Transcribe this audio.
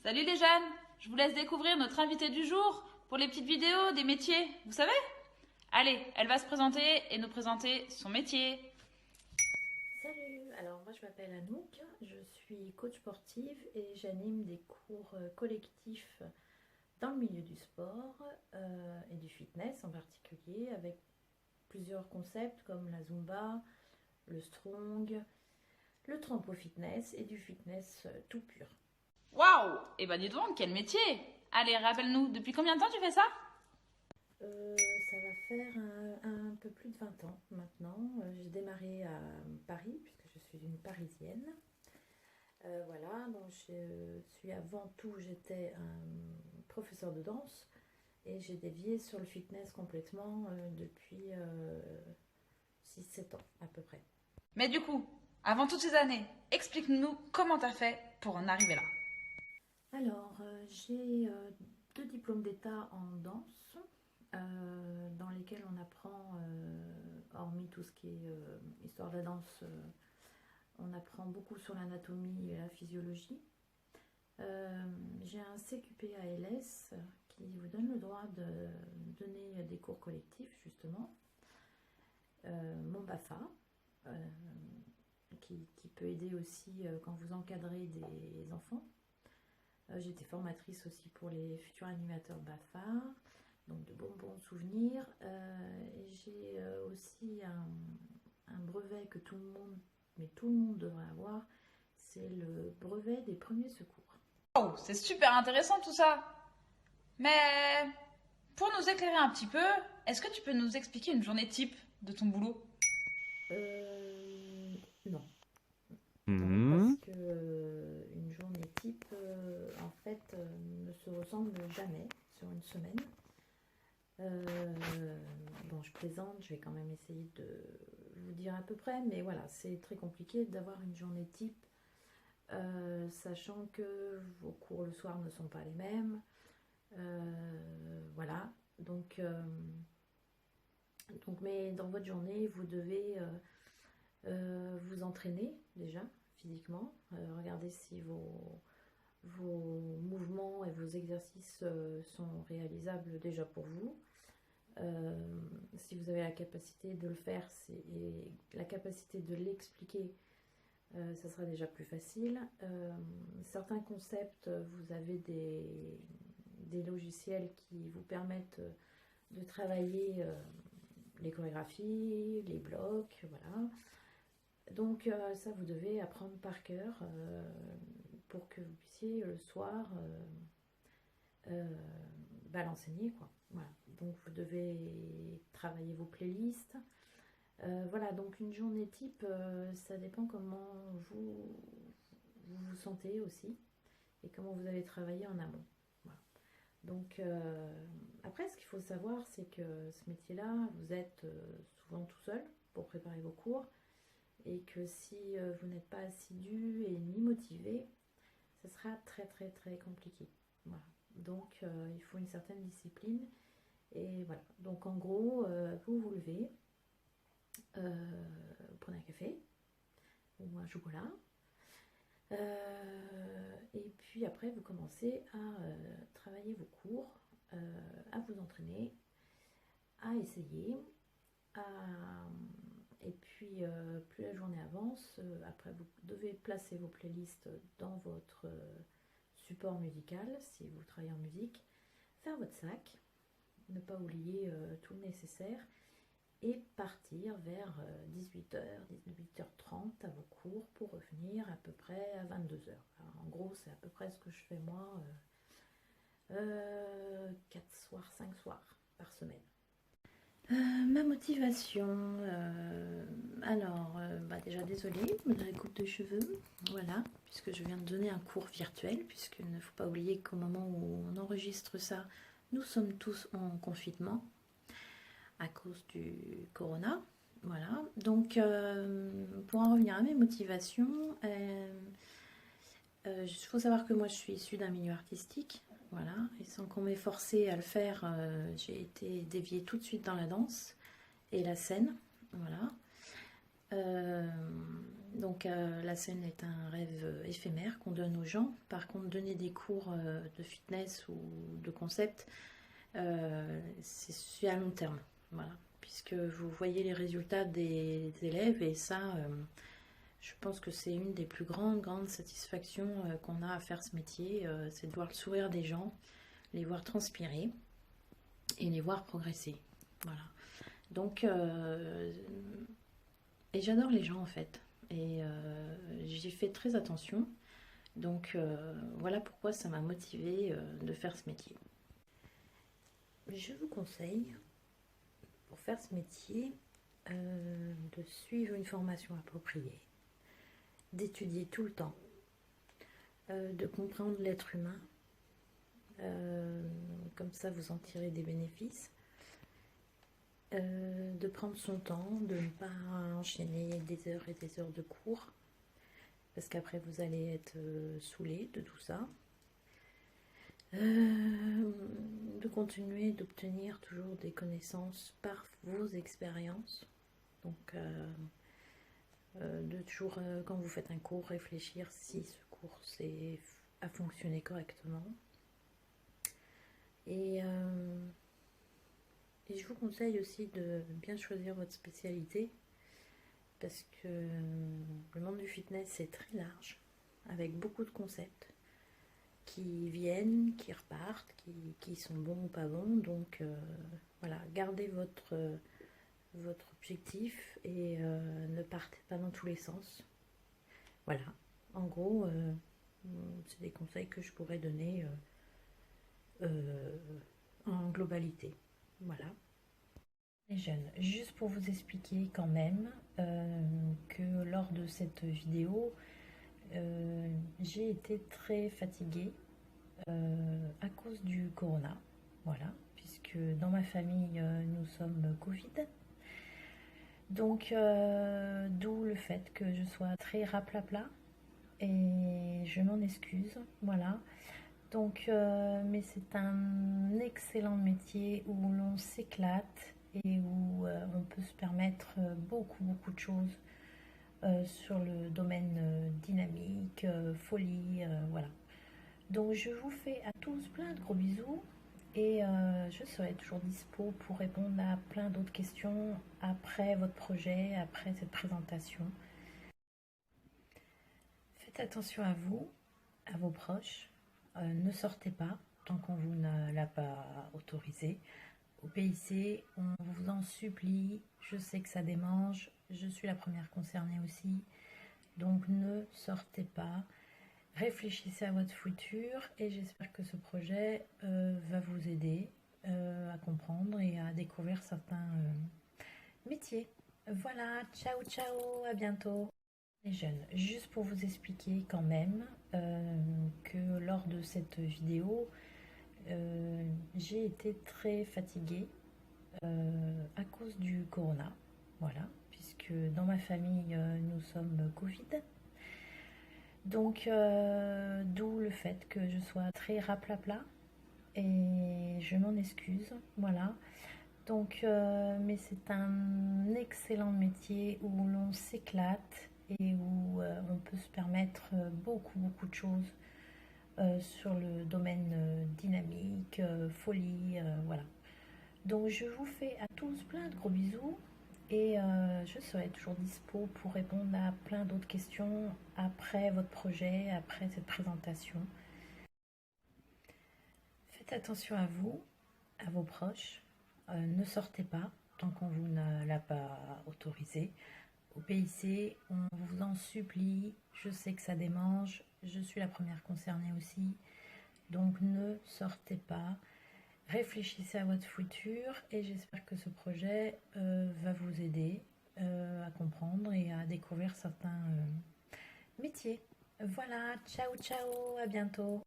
Salut les jeunes, je vous laisse découvrir notre invitée du jour pour les petites vidéos des métiers, vous savez? Allez, elle va se présenter et nous présenter son métier. Salut, alors moi je m'appelle Anouk, je suis coach sportive et j'anime des cours collectifs dans le milieu du sport et du fitness en particulier avec plusieurs concepts comme la Zumba, le Strong, le Trampo Fitness et du fitness tout pur. Waouh! Eh ben dis donc, quel métier! Allez, rappelle-nous, depuis combien de temps tu fais ça? Ça va faire un peu plus de 20 ans maintenant. J'ai démarré à Paris puisque je suis une Parisienne. Voilà, donc je suis avant tout, j'étais un professeur de danse et j'ai dévié sur le fitness complètement depuis 6-7 ans à peu près. Mais du coup, avant toutes ces années, explique-nous comment t'as fait pour en arriver là. Alors, j'ai 2 diplômes d'état en danse dans lesquels on apprend, hormis tout ce qui est histoire de la danse, on apprend beaucoup sur l'anatomie et la physiologie. J'ai un CQP ALS qui vous donne le droit de donner des cours collectifs justement. Mon BAFA qui peut aider aussi quand vous encadrez des enfants. J'étais formatrice aussi pour les futurs animateurs BAFA, donc de bons souvenirs. Et j'ai aussi un brevet que tout le monde devrait avoir, c'est le brevet des premiers secours. Oh, c'est super intéressant tout ça! Mais pour nous éclairer un petit peu, est-ce que tu peux nous expliquer une journée type de ton boulot? Non. Non, parce Mhm. que une journée type, en fait, ne se ressemble jamais sur une semaine. Bon, je plaisante, je vais quand même essayer de vous dire à peu près, mais voilà, c'est très compliqué d'avoir une journée type, sachant que vos cours le soir ne sont pas les mêmes. Voilà, mais dans votre journée, vous devez vous entraîner déjà physiquement, regardez si vos mouvements et vos exercices sont réalisables déjà pour vous. Si vous avez la capacité de le faire et la capacité de l'expliquer, ça sera déjà plus facile. Certains concepts, vous avez des logiciels qui vous permettent de travailler les chorégraphies, les blocs, voilà. Donc ça, vous devez apprendre par cœur pour que vous puissiez le soir l'enseigner, quoi. Voilà. Donc vous devez travailler vos playlists. Voilà, donc une journée type, ça dépend comment vous sentez aussi et comment vous avez travaillé en amont. Voilà. Donc après, ce qu'il faut savoir, c'est que ce métier-là, vous êtes souvent tout seul pour préparer vos cours et que si vous n'êtes pas assidu et ni motivé, ça sera très compliqué. Voilà. Donc il faut une certaine discipline et voilà. Donc en gros, vous vous levez, vous prenez un café ou un chocolat, et puis après vous commencez à travailler vos cours, à vous entraîner, à essayer, à et puis plus la journée avance, après vous devez placer vos playlists dans votre support musical si vous travaillez en musique, faire votre sac, ne pas oublier tout le nécessaire et partir vers 18h, 18h30 à vos cours pour revenir à peu près à 22h. Alors, en gros, c'est à peu près ce que je fais moi 4 soirs, 5 soirs par semaine. Ma motivation, déjà désolée de la coupe de cheveux, voilà, puisque je viens de donner un cours virtuel, puisqu'il ne faut pas oublier qu'au moment où on enregistre ça, nous sommes tous en confinement à cause du corona, voilà. Donc pour en revenir à mes motivations, il faut savoir que moi je suis issue d'un milieu artistique. Voilà, et sans qu'on m'ait forcé à le faire, j'ai été déviée tout de suite dans la danse et la scène. Voilà. Donc la scène est un rêve éphémère qu'on donne aux gens. Par contre, donner des cours de fitness ou de concept, c'est à long terme. Voilà. Puisque vous voyez les résultats des élèves et ça, je pense que c'est une des plus grandes satisfactions qu'on a à faire ce métier. C'est de voir le sourire des gens, les voir transpirer et les voir progresser. Voilà. Donc, et j'adore les gens en fait. Et j'y fais très attention. Donc voilà pourquoi ça m'a motivée de faire ce métier. Je vous conseille, pour faire ce métier, de suivre une formation appropriée, d'étudier tout le temps, de comprendre l'être humain. Comme ça vous en tirez des bénéfices. De prendre son temps, de ne pas enchaîner des heures et des heures de cours, parce qu'après vous allez être saoulé de tout ça. De continuer d'obtenir toujours des connaissances par vos expériences. Donc de toujours, quand vous faites un cours, réfléchir si ce cours a fonctionné correctement. Et je vous conseille aussi de bien choisir votre spécialité, parce que le monde du fitness c'est très large, avec beaucoup de concepts qui viennent, qui repartent, qui sont bons ou pas bons. Donc voilà, gardez votre objectif et ne partez pas dans tous les sens. Voilà, en gros, c'est des conseils que je pourrais donner en globalité. Voilà. Les jeunes, juste pour vous expliquer quand même que lors de cette vidéo, j'ai été très fatiguée à cause du corona, voilà, puisque dans ma famille nous sommes Covid. Donc d'où le fait que je sois très raplapla et je m'en excuse, voilà. Donc mais c'est un excellent métier où l'on s'éclate et où on peut se permettre beaucoup de choses sur le domaine dynamique, folie, voilà. Donc je vous fais à tous plein de gros bisous et je serai toujours dispo pour répondre à plein d'autres questions après votre projet, après cette présentation. Faites attention à vous, à vos proches, ne sortez pas tant qu'on vous ne l'a pas autorisé. Au PIC, on vous en supplie, je sais que ça démange, je suis la première concernée aussi, donc ne sortez pas. Réfléchissez à votre futur et j'espère que ce projet va vous aider à comprendre et à découvrir certains métiers. Voilà, ciao ciao, à bientôt. Les jeunes, juste pour vous expliquer quand même que lors de cette vidéo, j'ai été très fatiguée à cause du corona, voilà, puisque dans ma famille nous sommes Covid. Donc d'où le fait que je sois très raplapla et je m'en excuse, voilà. Donc mais c'est un excellent métier où l'on s'éclate et où on peut se permettre beaucoup de choses sur le domaine dynamique, folie, voilà. Donc je vous fais à tous plein de gros bisous et je serai toujours dispo pour répondre à plein d'autres questions après votre projet, après cette présentation. Faites attention à vous, à vos proches, ne sortez pas tant qu'on vous ne l'a pas autorisé. Au PIC, on vous en supplie, je sais que ça démange, je suis la première concernée aussi, donc ne sortez pas. Réfléchissez à votre futur et j'espère que ce projet va vous aider à comprendre et à découvrir certains métiers. Voilà, ciao ciao, à bientôt.